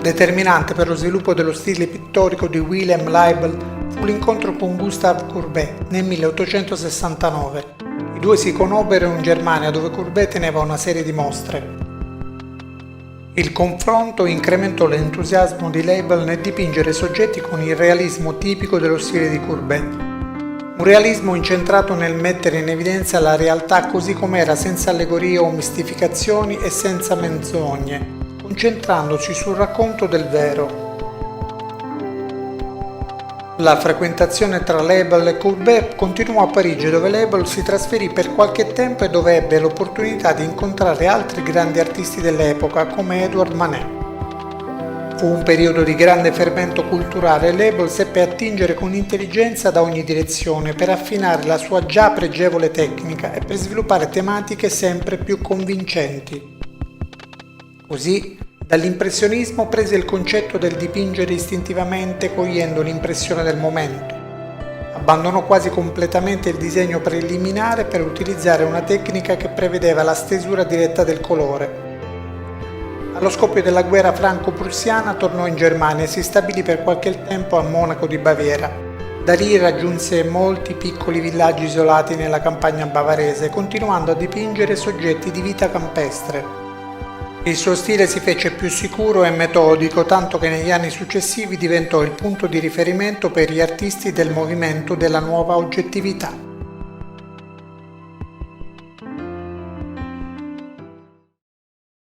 Determinante per lo sviluppo dello stile pittorico di Wilhelm Leibl fu l'incontro con Gustave Courbet nel 1869. I due si conobbero in Germania, dove Courbet teneva una serie di mostre. Il confronto incrementò l'entusiasmo di Leibl nel dipingere soggetti con il realismo tipico dello stile di Courbet. Un realismo incentrato nel mettere in evidenza la realtà così com'era, senza allegorie o mistificazioni e senza menzogne, concentrandosi sul racconto del vero. La frequentazione tra Leibl e Courbet continuò a Parigi, dove Leibl si trasferì per qualche tempo e dove ebbe l'opportunità di incontrare altri grandi artisti dell'epoca come Edouard Manet. Fu un periodo di grande fermento culturale e Leibl seppe attingere con intelligenza da ogni direzione per affinare la sua già pregevole tecnica e per sviluppare tematiche sempre più convincenti. Così, dall'impressionismo prese il concetto del dipingere istintivamente cogliendo l'impressione del momento. Abbandonò quasi completamente il disegno preliminare per utilizzare una tecnica che prevedeva la stesura diretta del colore. Allo scoppio della guerra franco-prussiana tornò in Germania e si stabilì per qualche tempo a Monaco di Baviera. Da lì raggiunse molti piccoli villaggi isolati nella campagna bavarese, continuando a dipingere soggetti di vita campestre. Il suo stile si fece più sicuro e metodico, tanto che negli anni successivi diventò il punto di riferimento per gli artisti del movimento della nuova oggettività.